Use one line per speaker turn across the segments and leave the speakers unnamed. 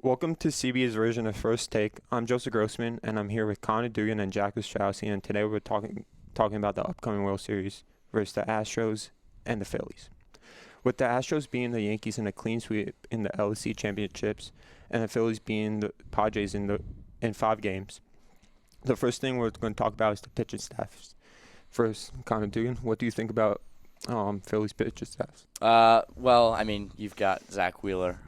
Welcome to CB's version of First Take. I'm Joe Grossman, and I'm here with Conor Doogan and Jack Ostrowsky, and today we're talking about the upcoming World Series versus the Astros and the Phillies. With the Astros being the Yankees in a clean sweep in the LEC championships, and the Phillies being the Padres in 5 games, the first thing we're going to talk about is the pitching staffs. First, Conor Doogan, what do you think about Phillies pitching staffs?
You've got Zach Wheeler.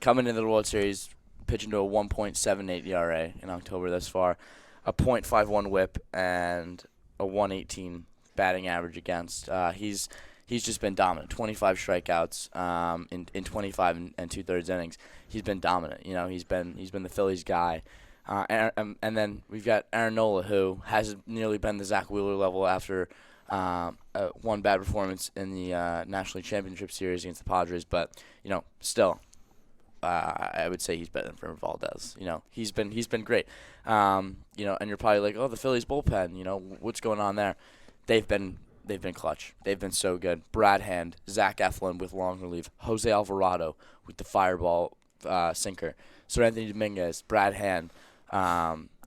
Coming into the World Series, pitching to a 1.78 ERA in October thus far, a .51 WHIP, and a 118 batting average against. He's just been dominant. 25 strikeouts in 25 and 2/3 innings. He's been dominant. He's been the Phillies guy. And then we've got Aaron Nola, who hasn't nearly been the Zach Wheeler level after one bad performance in the National League Championship Series against the Padres, but still. I would say he's better than Framber Valdez. He's been great. And you're probably like, oh, the Phillies bullpen. What's going on there? They've been clutch. They've been so good. Brad Hand, Zach Eflin with long relief, Jose Alvarado with the fireball sinker, Sir Anthony Dominguez, Brad Hand,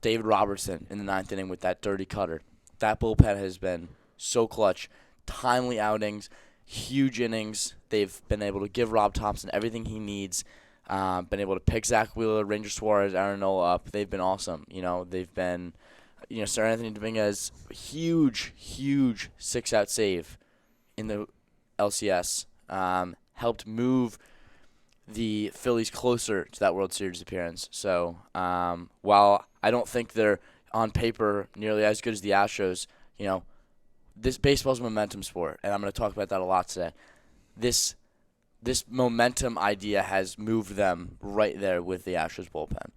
David Robertson in the 9th inning with that dirty cutter. That bullpen has been so clutch. Timely outings, huge innings. They've been able to give Rob Thompson everything he needs. Been able to pick Zach Wheeler, Ranger Suarez, Aaron Nola up. They've been awesome. They've been, Sir Anthony Dominguez, huge 6-out save in the LCS. Helped move the Phillies closer to that World Series appearance. So while I don't think they're on paper nearly as good as the Astros, this baseball's a momentum sport, and I'm going to talk about that a lot today. This momentum idea has moved them right there with the Astros bullpen.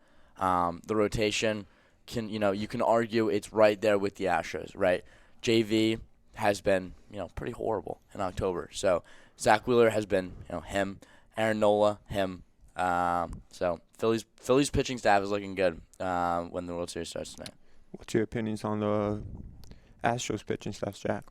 The rotation you can argue it's right there with the Astros, right? JV has been, pretty horrible in October. So Zach Wheeler has been, him. Aaron Nola, him. So Phillies pitching staff is looking good when the World Series starts tonight.
What's your opinions on the Astros pitching staff, Jack?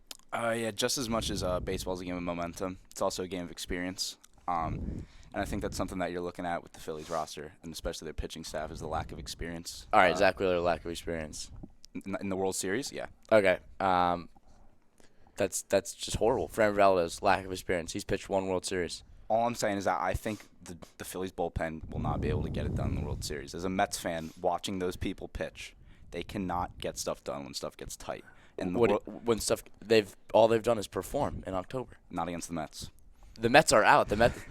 Just as much as baseball's a game of momentum, it's also a game of experience. And I think that's something that you're looking at with the Phillies roster, and especially their pitching staff, is the lack of experience.
All right, Zach Wheeler, lack of experience.
In the World Series, yeah.
Okay. That's just horrible. Framber Valdez, lack of experience. He's pitched one World Series.
All I'm saying is that I think the Phillies bullpen will not be able to get it done in the World Series. As a Mets fan, watching those people pitch, they cannot get stuff done when stuff gets tight. And
All they've done is perform in October.
Not against the Mets.
The Mets are out. The Mets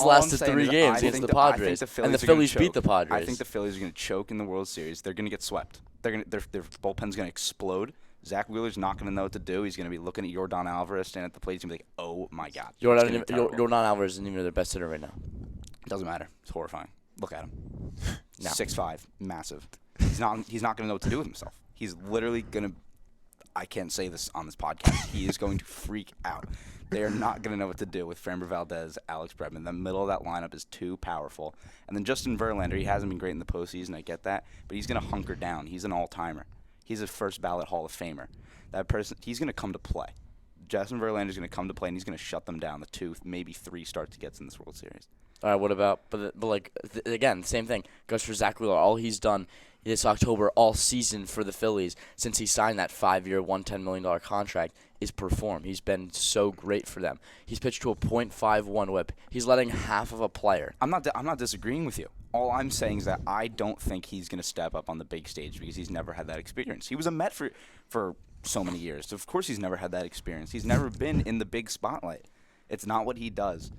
lasted 3 games against the Padres, and the Phillies beat the Padres.
I think the Phillies are going to choke in the World Series. They're going to get swept. Their bullpen's going to explode. Zach Wheeler's not going to know what to do. He's going to be looking at Yordan Alvarez standing at the plate. He's going to be like, oh, my God.
Yordan Alvarez isn't even their best hitter right now.
Doesn't matter. It's horrifying. Look at him.
No.
6'5", massive. He's not going to know what to do with himself. He's literally going to – I can't say this on this podcast. He is going to freak out. They are not going to know what to do with Framber Valdez, Alex Bregman. The middle of that lineup is too powerful. And then Justin Verlander, he hasn't been great in the postseason. I get that. But he's going to hunker down. He's an all-timer. He's a first-ballot Hall of Famer. That person, he's going to come to play. Justin Verlander is going to come to play, and he's going to shut them down, the 2, maybe 3 starts he gets in this World Series.
All right, what about again, same thing goes for Zach Wheeler. All he's done this October, all season for the Phillies since he signed that 5-year, $110 million contract is perform. He's been so great for them. He's pitched to a .51 WHIP. He's letting half of a player.
I'm not disagreeing with you. All I'm saying is that I don't think he's going to step up on the big stage because he's never had that experience. He was a Met for so many years. So of course he's never had that experience. He's never been in the big spotlight. It's not what he does.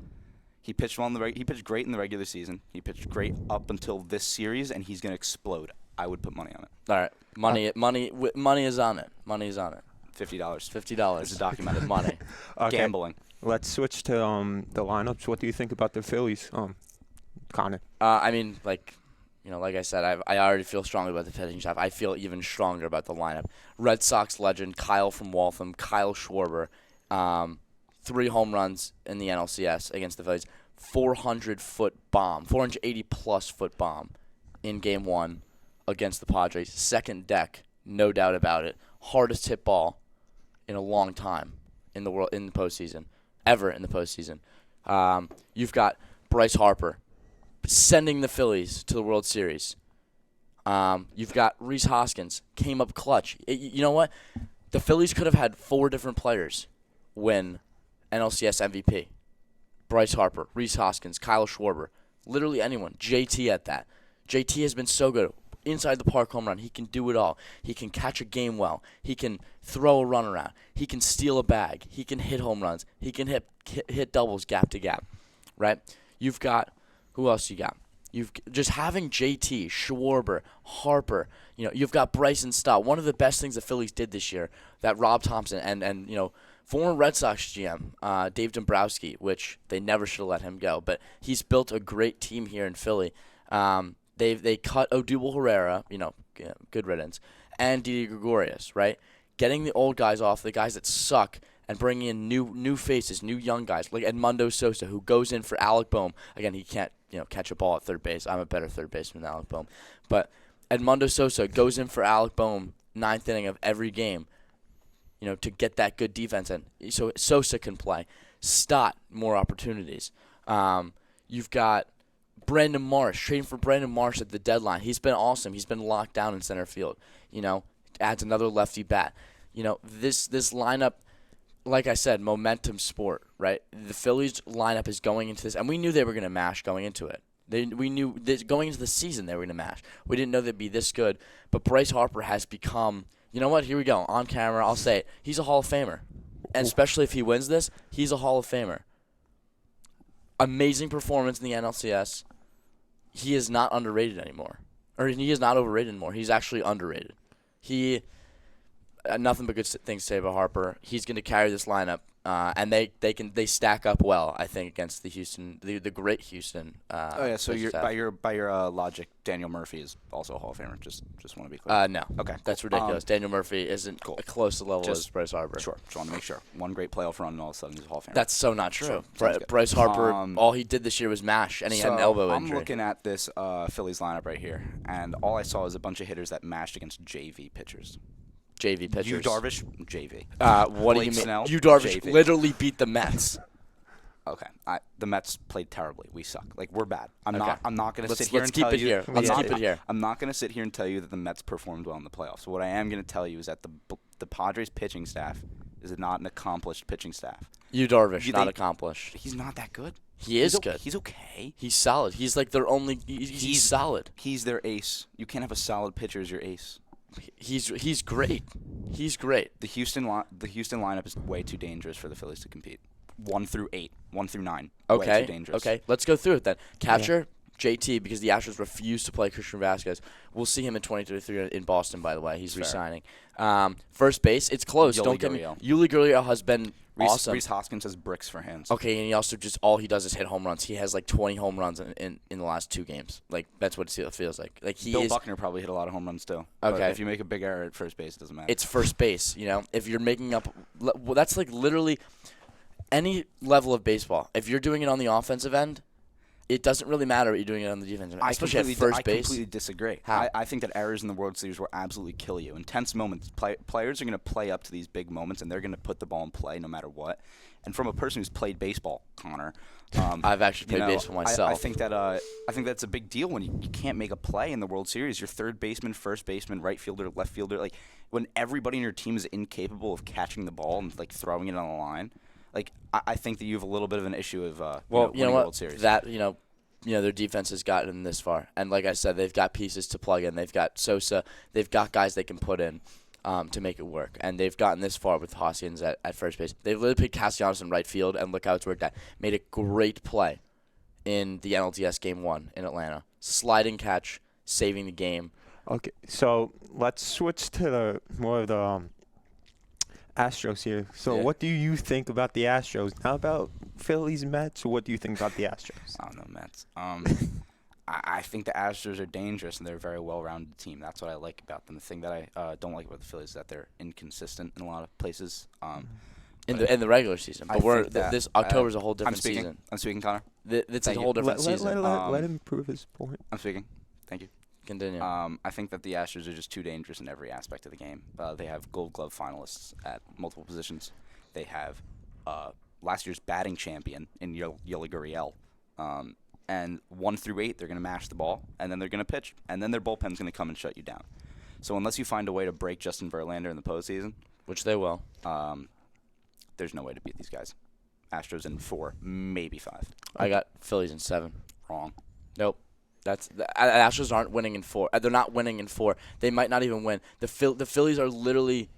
He pitched he pitched great in the regular season. He pitched great up until this series, and he's going to explode. I would put money on it.
All right, money is on it. Money is on it.
$50. It's documented
money.
Okay.
Gambling.
Let's switch to the lineups. What do you think about the Phillies, Conor?
Like I said, I already feel strongly about the pitching staff. I feel even stronger about the lineup. Red Sox legend Kyle from Waltham, Kyle Schwarber, 3 home runs in the NLCS against the Phillies, 400-foot bomb, 480-plus foot bomb in Game 1 against the Padres. Second deck, no doubt about it. Hardest hit ball in a long time in the postseason, ever in the postseason. You've got Bryce Harper, sending the Phillies to the World Series. You've got Rhys Hoskins, came up clutch. You know what? The Phillies could have had 4 different players win NLCS MVP. Bryce Harper, Rhys Hoskins, Kyle Schwarber, literally anyone. JT at that. JT has been so good. Inside the park home run, he can do it all. He can catch a game well. He can throw a run around. He can steal a bag. He can hit home runs. He can hit doubles gap to gap, right? You've got, who else you got? You've just having JT, Schwarber, Harper. You've got Bryson Stott. One of the best things the Phillies did this year, that Rob Thompson and former Red Sox GM Dave Dombrowski, which they never should have let him go, but he's built a great team here in Philly. They cut Odubel Herrera, good riddance, and Didi Gregorius, right? Getting the old guys off, the guys that suck, and bringing in new faces, new young guys like Edmundo Sosa, who goes in for Alec Boehm. Again, he can't catch a ball at third base. I'm a better third baseman than Alec Boehm, but Edmundo Sosa goes in for Alec Boehm 9th inning of every game, to get that good defense in, so Sosa can play. Stott, more opportunities. You've got Brandon Marsh, trading for Brandon Marsh at the deadline. He's been awesome. He's been locked down in center field. Adds another lefty bat. This lineup, like I said, momentum sport, right? The Phillies lineup is going into this, and we knew they were going to mash going into it. We knew this, going into the season they were going to mash. We didn't know they'd be this good, but Bryce Harper has become, you know what? Here we go. On camera, I'll say it. He's a Hall of Famer, and especially if he wins this, he's a Hall of Famer. Amazing performance in the NLCS. He is not underrated anymore. Or he is not overrated anymore. He's actually underrated. He, nothing but good things to say about Harper. He's going to carry this lineup, and they stack up well, I think, against the great Houston.
So by your logic, Daniel Murphy is also a Hall of Famer. Just want to be clear.
No.
Okay.
That's ridiculous. Daniel Murphy isn't close to the level as Bryce Harper.
Sure. Just want to make sure. One great playoff run, and all of a sudden he's a Hall of Famer.
That's so not true.
Sure.
Bryce Harper, all he did this year was mash, and he had an elbow injury.
I'm looking at this Phillies lineup right here, and all I saw is a bunch of hitters that mashed against JV pitchers.
JV pitchers.
Yu Darvish, JV.
What do you mean?
Snell,
Yu Darvish
JV.
literally beat the Mets.
Okay, the Mets played terribly. We suck. We're bad. I'm
Okay.
not going to sit
Let's
here and
keep
tell
it
you.
here. Let's keep it here.
I'm not going to sit here and tell you that the Mets performed well in the playoffs. What I am going to tell you is that the Padres pitching staff is not an accomplished pitching staff.
Yu Darvish, not accomplished.
He's not that good.
He is good.
He's okay.
He's solid. He's like their only. He's solid.
He's their ace. You can't have a solid pitcher as your ace.
He's great. He's great.
The Houston lineup is way too dangerous for the Phillies to compete. 1 through 8, 1 through 9. Way too dangerous.
Okay. Let's go through it then. Catcher, JT, because the Astros refuse to play Christian Vasquez. We'll see him in 2023 in Boston, by the way. He's re-signing. First base, it's close.
Yuli
Don't get me.
Gurriel.
Yuli Gurriel has been awesome.
Rhys Hoskins has bricks for hands.
Okay, and he also all he does is hit home runs. He has 20 home runs in the last 2 games. That's what it feels like.
Bill Buckner probably hit a lot of home runs too.
Okay.
But if you make a big error at first base, it doesn't matter.
It's first base, If you're making up, that's literally any level of baseball. If you're doing it on the offensive end, it doesn't really matter what you're doing it on the defensive end, especially at first base.
I completely disagree.
How?
I think that errors in the World Series will absolutely kill you. Intense moments. Players are going to play up to these big moments, and they're going to put the ball in play no matter what. And from a person who's played baseball, Connor,
I've actually played baseball myself.
I think that's a big deal when you can't make a play in the World Series. Your third baseman, first baseman, right fielder, left fielder, when everybody in your team is incapable of catching the ball and throwing it on the line. I think that you have a little bit of an issue of winning a World Series.
Their defense has gotten this far, and like I said, they've got pieces to plug in. They've got Sosa, they've got guys they can put in to make it work, and they've gotten this far with Hoskins at first base. They've literally put Castellanos in right field, and look how it's worked out. Made a great play in the NLDS Game 1 in Atlanta. Sliding catch, saving the game.
Okay, so let's switch to more of the Astros here. So what do you think about the Astros? Not about Phillies, Mets. What do you think about the Astros?
I don't know, Mets. I think the Astros are dangerous, and they're a very well-rounded team. That's what I like about them. The thing that I don't like about the Phillies is that they're inconsistent in a lot of places.
In the regular season, but this October's a whole different season.
I'm speaking, Connor.
It's a whole different season.
Let him prove his point.
I'm speaking. Thank you.
Continue.
I think that the Astros are just too dangerous in every aspect of the game. They have Gold Glove finalists at multiple positions. They have last year's batting champion in Yuli Gurriel. and 1 through 8, they're going to mash the ball, and then they're going to pitch, and then their bullpen's going to come and shut you down. So unless you find a way to break Justin Verlander in the postseason,
which they will,
there's no way to beat these guys. Astros in 4, maybe 5.
I got Phillies in 7.
Wrong.
Nope. The Astros aren't winning in 4. They're not winning in 4. They might not even win. The Phillies are literally,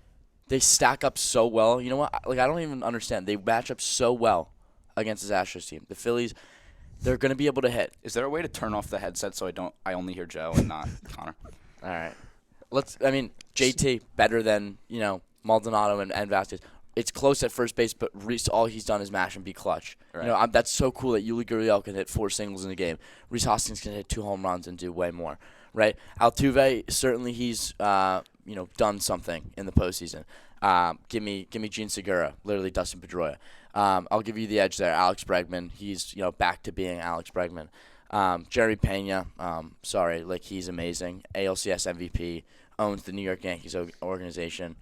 they stack up so well. You know what? I don't even understand. They match up so well against this Astros team. The Phillies, they're going to be able to hit.
Is there a way to turn off the headset so I only hear Joe and not Connor?
All right. JT better than, Maldonado and Vasquez. It's close at first base, but Reese, all he's done is mash and be clutch.
Right.
That's so cool that Yuli Gurriel can hit 4 singles in a game. Reese Hoskins can hit 2 home runs and do way more, right? Altuve, certainly he's done something in the postseason. Give me Gene Segura, literally Dustin Pedroia. I'll give you the edge there. Alex Bregman, he's back to being Alex Bregman. Jerry Pena, he's amazing. ALCS MVP, owns the New York Yankees organization.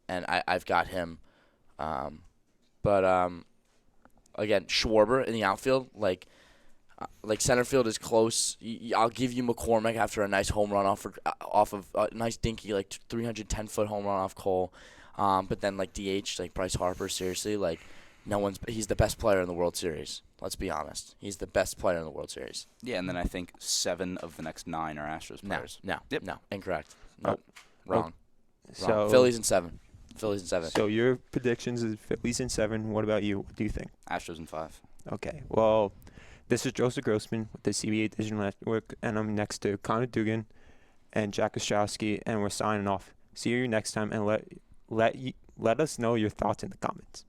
And I've got him. Again, Schwarber in the outfield, like center field is close. I'll give you McCormick after a nice home run off of a nice dinky 310-foot home run off Cole. But then DH Bryce Harper, seriously, he's the best player in the World Series. Let's be honest. He's the best player in the World Series.
Yeah, and then I think 7 of the next 9 are Astros players.
No, incorrect. Nope.
Oh.
Wrong.
So
Phillies in 7. Phillies in 7.
So your predictions is Phillies in 7. What about you? What do you think?
Astros in 5.
Okay. Well, this is Joseph Grossman with the CBA Digital Network, and I'm next to Conor Doogan and Jack Ostrowsky, and we're signing off. See you next time, and let us know your thoughts in the comments.